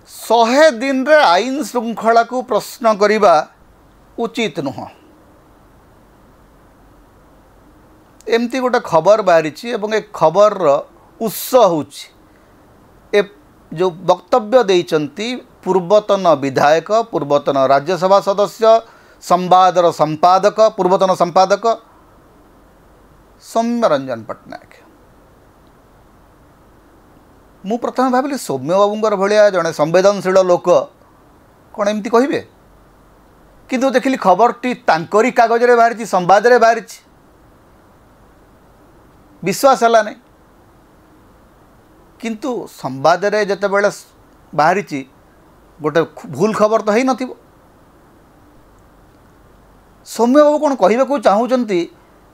100 दिन रे आईन श्रृंखला को प्रश्न करने उचित नुह। एमती गोटे खबर बाहरी ए खबर उत्स हो जो वक्तव्य देइचंती पूर्वतन विधायक पूर्वतन राज्यसभा सदस्य संवादर संपादक पूर्वतन संपादक सौम्य रंजन पट्टनायक। मु प्रथम भाविली सौम्य बाबूंकर भाया जड़े संवेदनशील लोक कौन एमती कहे किंतु देखिली खबरटी तांकरी कागज रे बाहरी संवाद रे बाहरी विश्वास है नहीं किंतु संवाद रे जते बेले बाहरी गोटे भूल खबर तो है नथिबो। सौम्य बाबू कौन कहवाक चाहूँगी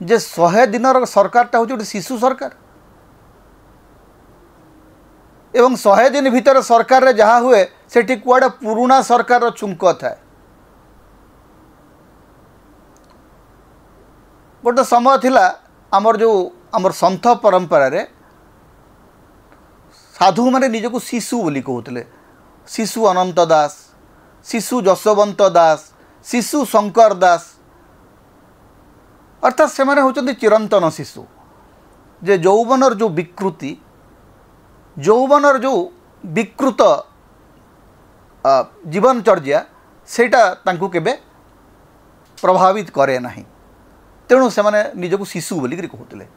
जे 100 दिनर सरकारटा हूँ गोटे शिशु सरकार एवं 100 दिन भितर सरकार रे जहाँ हुए सेठी कुआडे पुराना सरकार छुंक थाए। गोटे समय थिला आमर जो आमर संथ परंपरा रे साधु माने निजको शिशु बोली कहते। शिशु अनंत दास, शिशु जशवंत दास, शिशु शंकर दास अर्थात से माने होचंती चिरंतन शिशु जे यौवनर जो विकृति यौवनर जो विकृत जीवनचर्या सेटा तांकु केबे प्रभावित करे नहीं तेणु से माने निजको शिशु बोली कहते।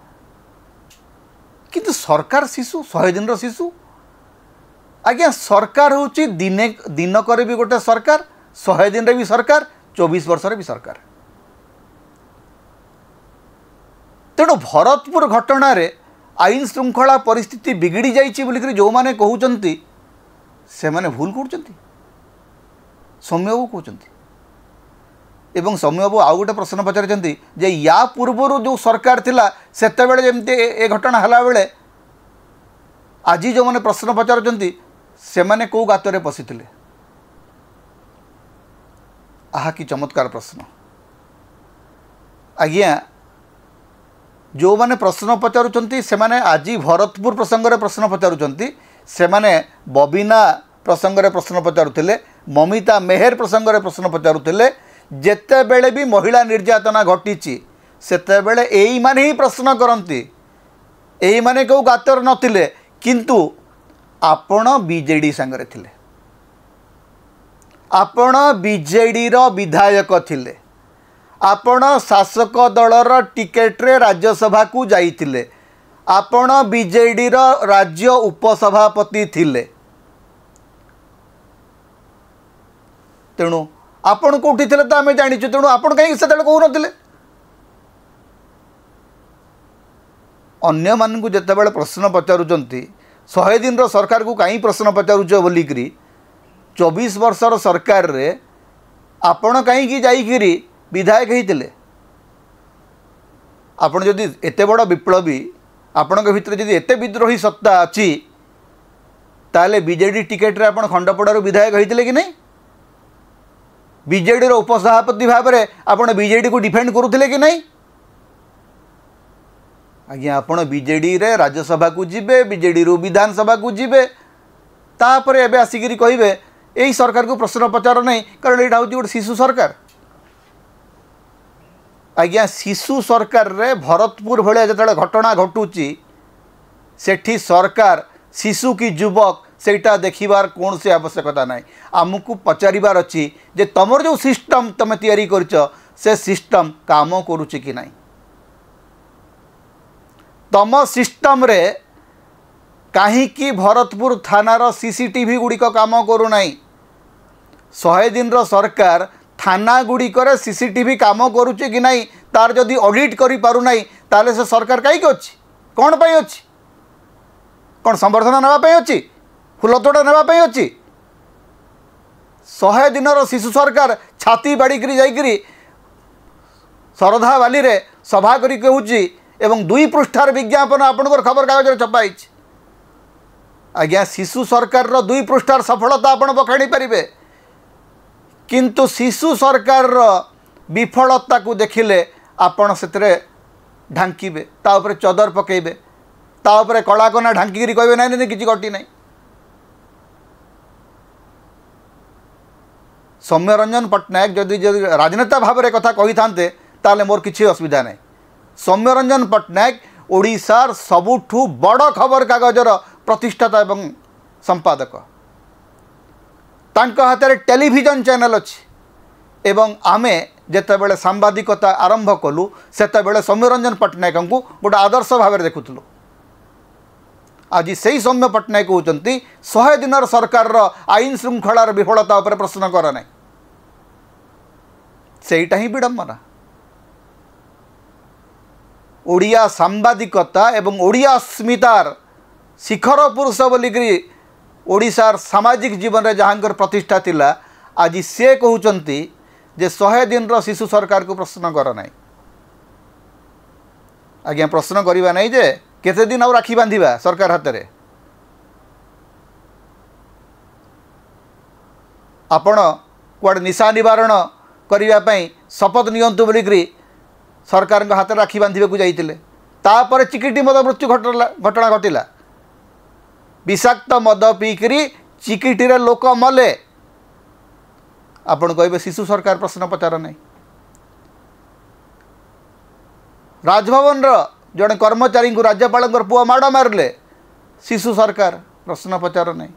किंतु सरकार शिशु 100 दिन शिशु आज्ञा सरकार हूँ दिने दिनक भी गोटे सरकार 100 दिन भी सरकार 24 वर्ष भी सरकार। तेणु भरतपुर घटना रे आईन श्रृंखला परिस्थिति बिगिड़ी जाइए बोलिक जो मैंने कहते से माने भूल कहते सौम्य बाबू कहते। एवं सौम्य बाबू आउ गोटे प्रश्न पचार जे या पूर्वर जो सरकार थिला सेते बेले जेमती ए घटना हला बेले आज जो मैंने प्रश्न पचार से माने कौ गातरे पशिथिले। आहा कि चमत्कार प्रश्न। आज्ञा जो माने प्रश्न पचारुचंती से माने आज भरतपुर प्रसंग रे प्रश्न पचारुचंती से माने बबीना प्रसंग रे प्रश्न पचारुथिले, ममिता मेहर प्रसंग रे प्रश्न पचारुथिले। जेते बेले भी महिला निर्यातना घटी सेते बेले एई माने ही प्रश्न करती एई माने कौ गातर नथिले किंतु आपण बीजेडी संगरे थिले, आपण बीजेडी रो विधायक थिले, आपण शासक दलर टिकेट रे राज्यसभा को जाइथिले, आपण बीजेडी रो राज्य उपसभापति थिले। तेणु आपण कोठी थिले तो आमे जानिछु तेणु आपण कहीं से कहू नथिले। अन्य मान को जिते बड़े प्रश्न पचारुचंती 100 दिन सरकार को कहीं प्रश्न पचारुच बोलिकी 24 वर्षर सरकार रे आपण कहीं जाइकिरी विधायक होते। आपण जदि एते बड़ विप्लवी आपण भितर जदि एते विद्रोही सत्ता अच्छी ताले बीजेडी टिकेट रे आपण खंडपड़ार विधायक होते कि नहीं? बीजेडी रो उपसभापति भाव में आपण बीजेडी को डिफेंड करुथिले कि नहीं? आज्ञा आपण बीजेडी रे राज्यसभा को जिबे, बीजेडी रो विधानसभा को जिबे, तापरे एबे आसिकिरी कहिबे एई सरकार को प्रश्न पचार नहीं कारण एटा होची गोटे शिशु सरकार। आज्ञा शिशु सरकार रे भरतपुर भले जतले घटना घटुची सेठी सरकार शिशु की युवक सेटा देखिबार कौन से आवश्यकता नहीं। आमको पचारिबार अच्छी जे तमर जो सिस्टम तमे तैयारी करछ से सिस्टम काम करुची कि नहीं। तम सिस्टम रे कहीं भरतपुर थानार सीसीटीवी गुड़िक काम करू नहीं। 100 दिन सरकार थाना गुड़िक सीसीटीवी काम करुचे कि नहीं तार जदि ऑडिट करि पारु नहीं ताले से सरकार कहीं अच्छी कौन पाई अच्छी कौन संवर्धन नापी अच्छी फुलतोड़ा नापी अच्छी। 100 दिनर शिशु सरकार छाती बाड़िकी जाइकरी शरधा बाली रे सभा करी कहूची एवं 2 पृष्ठार विज्ञापन आपणकर खबर कागज छपाई। आज्ञा शिशु सरकार 2 पृष्ठार सफलता आपण बखाणी पारिबे किंतु शिशु सरकार विफलता को देखिले आपण से ढांकीबे ता उपरे चदर पकेबे ता उपरे कलाकना ढांकी कहबे ना किसी घटी ना। सौम्यरंजन पट्टनायक जदि राजनेता भाव में कथा कही थांते ताले मोर किसी असुविधा नहीं। सौम्यरंजन पट्टनायक ओडिशार सबुठु बड़ खबर कागजर प्रतिष्ठाता एवं संपादक। तांको हाथ में टेलीविजन चैनल अच्छी एवं आमे जेतेबेले सांबादिकता आरंभ कलु सेतेबेले सौम्यरंजन पट्टनायक को गोटे आदर्श भाव में देखुलु। आज से सौम्य पट्टनायक होती 100 दिन सरकार आईन श्रृंखलार विफलता उपर प्रश्न कर ना सेटा ही विडंबना। ओडिया सांबादिकता एवं ओडिया अस्मितार शिखर पुरुष बोलिकी ओडिशार सामाजिक जीवन में जहाँकर प्रतिष्ठा थिला आज से कहते जे 100 दिन शिशु सरकार को प्रश्न कर ना। आज्ञा प्रश्न करवा नहीं जे केते दिन आउ राखी बांधिबा सरकार हाथ में। आपण कुआडे निशा निवारण करने शपथ नियंतु बोलिकी सरकार हाथ में राखी बांधे को जाइए तापर चिकिटी मद मृत्यु घटना घटिला। विषाक्त मद पीकरी चिकिटी लोक मले आपण कहे शिशु सरकार प्रश्न पचार नहीं। राजभवन जड़े कर्मचारी को राज्यपाल पुआ माड़ मारे शिशु सरकार प्रश्न पचार नहीं।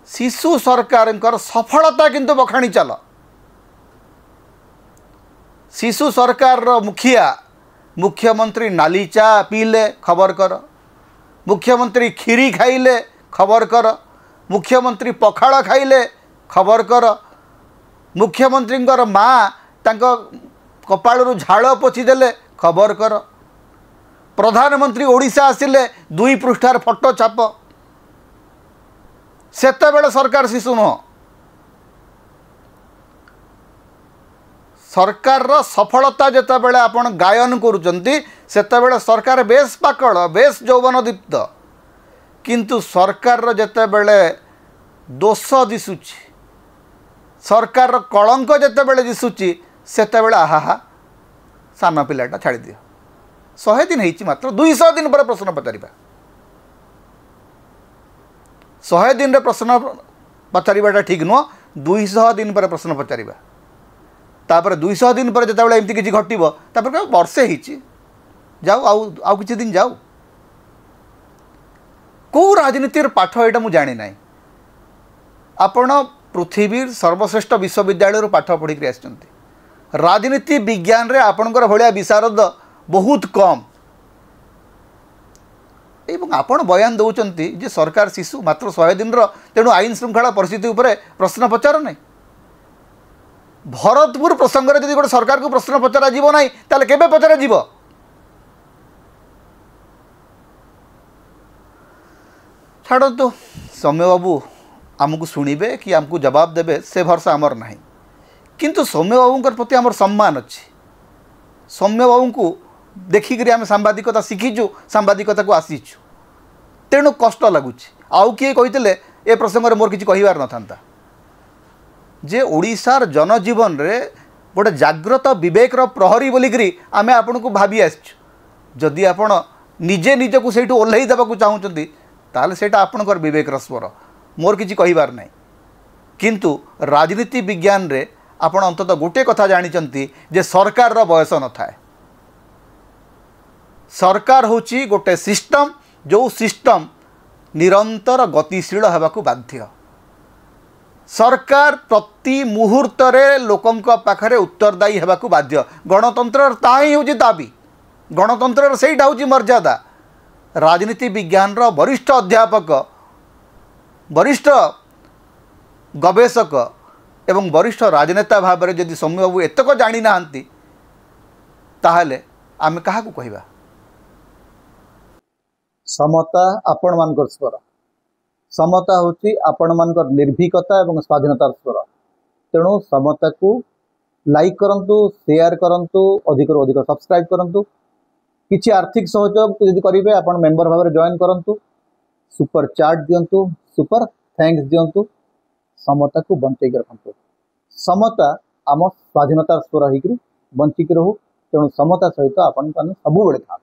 शिशु सरकार सफलता किंतु बखाणी चल। शिशु सरकार मुखिया मुख्यमंत्री नाली चा पीले खबर कर, मुख्यमंत्री खीरी खाइले खबर कर, मुख्यमंत्री पखाड़ खाइले खबर कर, मुख्यमंत्री माँ तांको कपाळरू झाड़ पोछीदेले खबर कर, प्रधानमंत्री ओडिशा आसिले 2 पृष्ठार फोटो छाप। सेतेबेले सरकार शिशु नुह। सरकार सफलता जेतेबेले आपण गायन करुचंती सेतेबेले सरकार बेस पाकड़ बेस यौवन दीप्त, किंतु सरकार जेतेबेले दोष दिशुची सरकार कलंक जेतेबेले दिशुची सेतेबेले आहा सान पिलाटा छाड़ी दियो। 100 दिन होती मात्र 200 दिन पर प्रश्न पचारिबा। 100 दिन रे प्रश्न पचारिबाटा ठीक नुह। 200 दिन पर प्रश्न पचारिबा। तापर 200 दिन पर जिते एमती किसी घटव तापर वर्षे ही जाऊ आउ किछि दिन जाऊ। कौ राजनीतिर पाठ यहाँ मुझे जानी ना। आपण पृथ्वी सर्वश्रेष्ठ विश्वविद्यालय पाठ पढ़ी आसचंती। राजनीति विज्ञान रे आपणकर भलिया विशारद बहुत कम एवं आपण बयान दौरान जे सरकार शिशु मात्र 100 दिन तेणु आईन श्रृंखला परिस्थिति उपरे प्रश्न पचार नहीं। भरतपुर प्रसंग में जब गोटे सरकार को प्रश्न पचरा जीव ना ताले केबे पचरा जीव। छाड़ू सौम्य बाबू आमको शुणवे कि आमको जवाब देवे से भरसा आमर ना, किंतु सौम्य बाबू प्रति आमर सम्मान अच्छी। सौम्य बाबू को देखिक आम सांबादिकता शिखीचु, सांबादिकता को आसीचु, तेणु कष्ट लगुच। आउ किए कही ए प्रसंग में मोर किसी कहबार न था जे ओडिशार जनजीवन रे गोटे जाग्रत विवेकर प्रहरी बोलिकी आमे आपन को भावी आसचु। जदि आपण निजे निजक से ओह्लई देवाक चाहूँगी ताले सेटा आपणकर विवेकर स्वर, मोर किसी कहबार नहीं। किंतु राजनीति विज्ञान रे आपण अंततः गोटे कथा जानिचंती जे सरकार रो बयस न थाए। सरकार होची गोटे सिस्टम जो सिस्टम निरंतर गतिशील होबाकू बाध्य। सरकार प्रति मुहूर्त रे लोकंक पाखरे उत्तरदायी होबाकू बाध्य। गणतंत्र ताही होची दाबी, गणतंत्र सेटा होची मर्यादा। राजनीति विज्ञान रो वरिष्ठ अध्यापक, वरिष्ठ गवेषक एवं वरिष्ठ राजनेता भाव में जदि सौम्य बाबू एतक जानी ना ताहले आमे कहा को कहबा। समता आपण मानकर स्वर, समता होची आपण मानकर निर्भीकता एवं स्वाधीनतार स्वर। तेणु समता को लाइक करंतु, शेयर करंतु, अधिक अधिक सब्सक्राइब करंतु। किछि आर्थिक सहयोग यदि करिवे आपण मेंबर भाव में जॉइन करंतु, सुपर चार्ट दियंतु, सुपर थैंक्स दियंतु। समता को बंचेक रखंतु। समता आम स्वाधीनतार स्वर होकर बंचिक रहू। तेणु समता सहित आपण सब बेले था।